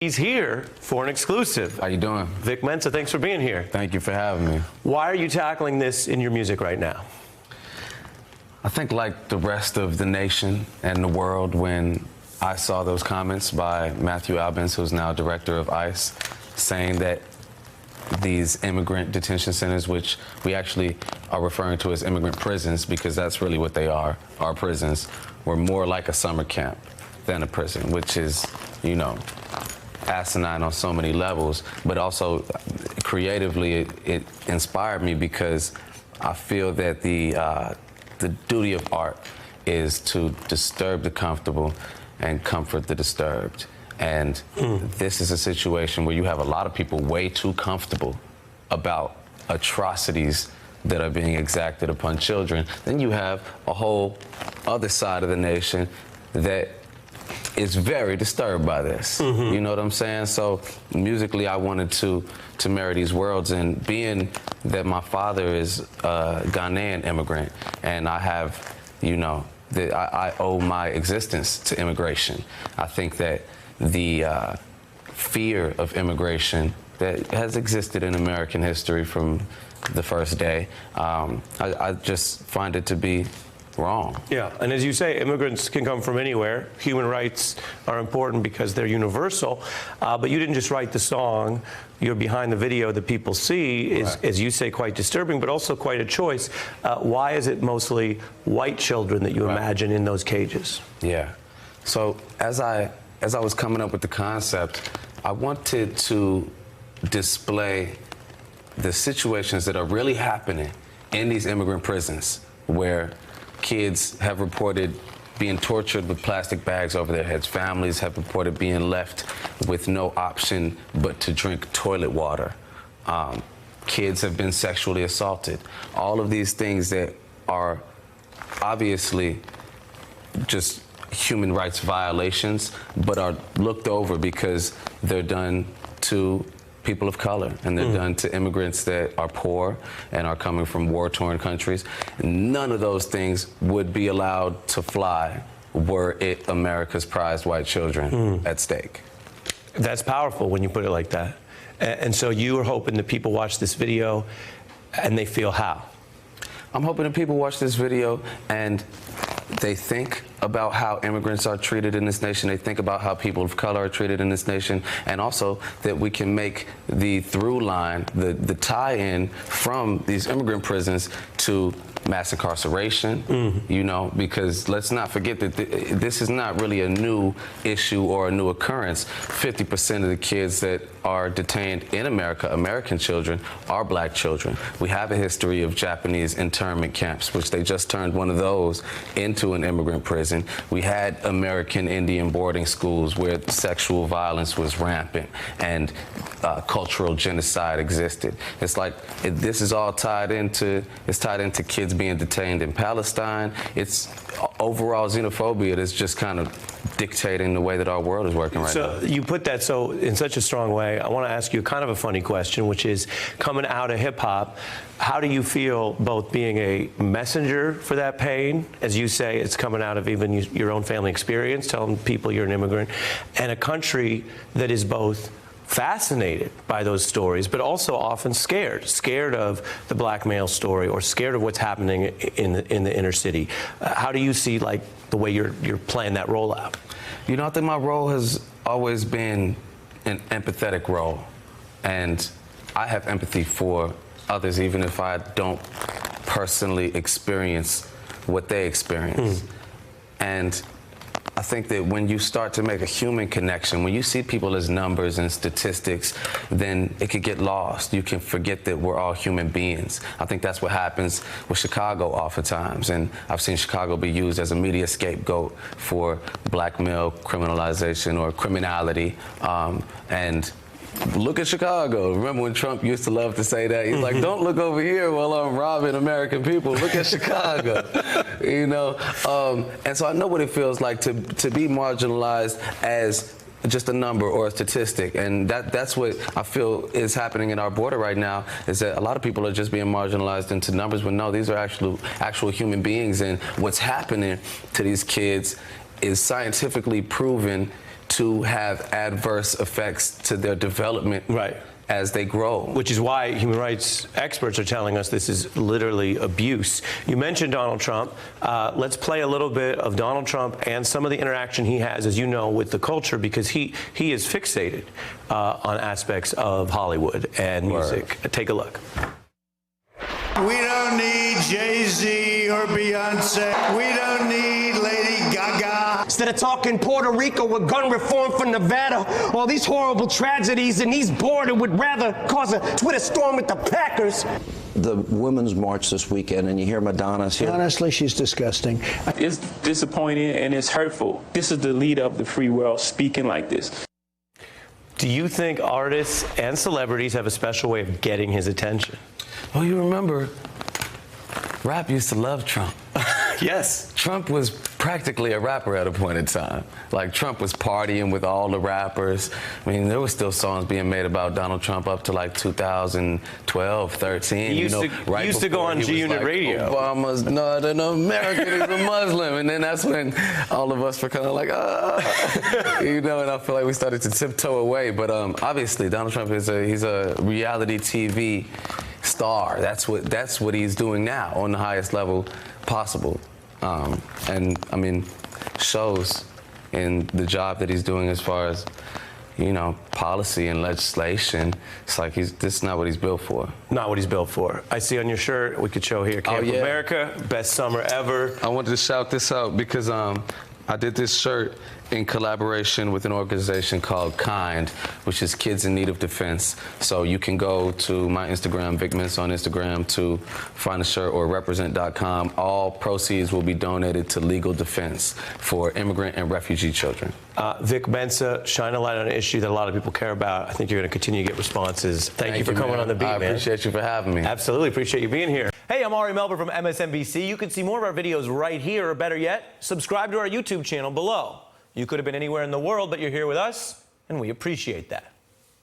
He's here for an exclusive. How you doing? Vic Mensa, thanks for being here. Thank you for having me. Why are you tackling this in your music right now? I think like the rest of the nation and the world, when I saw those comments by Matthew Albence, who's now director of ICE, saying that these immigrant detention centers, which we actually are referring to as immigrant prisons because that's really what they are, our prisons, were more like a summer camp than a prison, which is, you know, asinine on so many levels, but also creatively it inspired me because I feel that the duty of art is to disturb the comfortable and comfort the disturbed. And this is a situation where you have a lot of people way too comfortable about atrocities that are being exacted upon children. Then you have a whole other side of the nation that is very disturbed by this. You know what I'm saying? So musically, I wanted to marry these worlds, and being that my father is a Ghanaian immigrant, and I have, you know, I owe my existence to immigration. I think that the fear of immigration that has existed in American history from the first day, I just find it to be wrong. Yeah, and as you say, immigrants can come from anywhere. Human rights are important because they're universal. But you didn't just write the song. You're behind the video that people see is, right, as you say, quite disturbing, but also quite a choice. Why is it mostly white children that you right, imagine in those cages? Yeah. So as I was coming up with the concept, I wanted to display the situations that are really happening in these immigrant prisons, where kids have reported being tortured with plastic bags over their heads. Families have reported being left with no option but to drink toilet water. Kids have been sexually assaulted. All of these things that are obviously just human rights violations, but are looked over because they're done to people of color, and they're done to immigrants that are poor and are coming from war-torn countries. None of those things would be allowed to fly were it America's prized white children at stake. That's powerful when you put it like that. And so you are hoping that people watch this video and they feel how? I'm hoping that people watch this video and they think about how immigrants are treated in this nation. They think about how people of color are treated in this nation, and also that we can make the through line, the tie-in from these immigrant prisons to mass incarceration, you know, because let's not forget that this is not really a new issue or a new occurrence. 50% of the kids that are detained in America, American children, are black children. We have a history of Japanese internment camps, which they just turned one of those into an immigrant prison. We had American Indian boarding schools where sexual violence was rampant and cultural genocide existed. It's like this is all tied into kids being detained in Palestine. It's overall xenophobia that's just kind of dictating the way that our world is working right now. So you put that so in such a strong way. I want to ask you kind of a funny question, which is, coming out of hip-hop, how do you feel both being a messenger for that pain, as you say, it's coming out of even your own family experience, telling people you're an immigrant, and a country that is both fascinated by those stories, but also often scared of the black male story or scared of what's happening in the inner city? How do you see, like, the way you're playing that role out? You know, I think my role has always been an empathetic role, and I have empathy for others, even if I don't personally experience what they experience. And I think that when you start to make a human connection, when you see people as numbers and statistics, then it could get lost. You can forget that we're all human beings. I think that's what happens with Chicago oftentimes, and I've seen Chicago be used as a media scapegoat for black male criminalization or criminality, and look at Chicago. Remember when Trump used to love to say that? He's like, don't look over here while I'm robbing American people. Look at Chicago, you know? And so I know what it feels like to be marginalized as just a number or a statistic. And that's what I feel is happening in our border right now, is that a lot of people are just being marginalized into numbers, when no, these are actual human beings. And what's happening to these kids is scientifically proven to have adverse effects to their development Right. as they grow. Which is why human rights experts are telling us this is literally abuse. You mentioned Donald Trump. Let's play a little bit of Donald Trump and some of the interaction he has, as you know, with the culture, because he is fixated on aspects of Hollywood and music. Take a look. We don't need Jay-Z or Beyonce. We don't need Lady Gaga. Instead of talking Puerto Rico with gun reform for Nevada, all these horrible tragedies, and he's bored and would rather cause a Twitter storm with the Packers. The Women's March this weekend, and you hear Madonna's here. Honestly, she's disgusting. It's disappointing and it's hurtful. This is the leader of the free world speaking like this. Do you think artists and celebrities have a special way of getting his attention? Well, you remember, rap used to love Trump. Yes. Trump was practically a rapper at a point in time. Like, Trump was partying with all the rappers. I mean, there were still songs being made about Donald Trump up to like 2012, 13. He used to go on G Unit Radio. Obama's not an American, he's a Muslim. And then that's when all of us were kind of like, you know, and I feel like we started to tiptoe away. But obviously, Donald Trump he's a reality TV star. That's what he's doing now on the highest level possible. And I mean, shows in the job that he's doing as far as, you know, policy and legislation. It's like this is not what he's built for. Not what he's built for. I see on your shirt, we could show here, Camp yeah. America, best summer ever. I wanted to shout this out because I did this shirt in collaboration with an organization called KIND, which is Kids in Need of Defense. So you can go to my Instagram, Vic Mensa on Instagram, to find a shirt, or represent.com. All proceeds will be donated to legal defense for immigrant and refugee children. Vic Mensa, shine a light on an issue that a lot of people care about. I think you're going to continue to get responses. Thank you for coming man. on The Beat, I man. appreciate you for having me. Absolutely appreciate you being here. Hey, I'm Ari Melber from MSNBC. You can see more of our videos right here, or better yet, subscribe to our YouTube channel below. You could have been anywhere in the world, but you're here with us, and we appreciate that.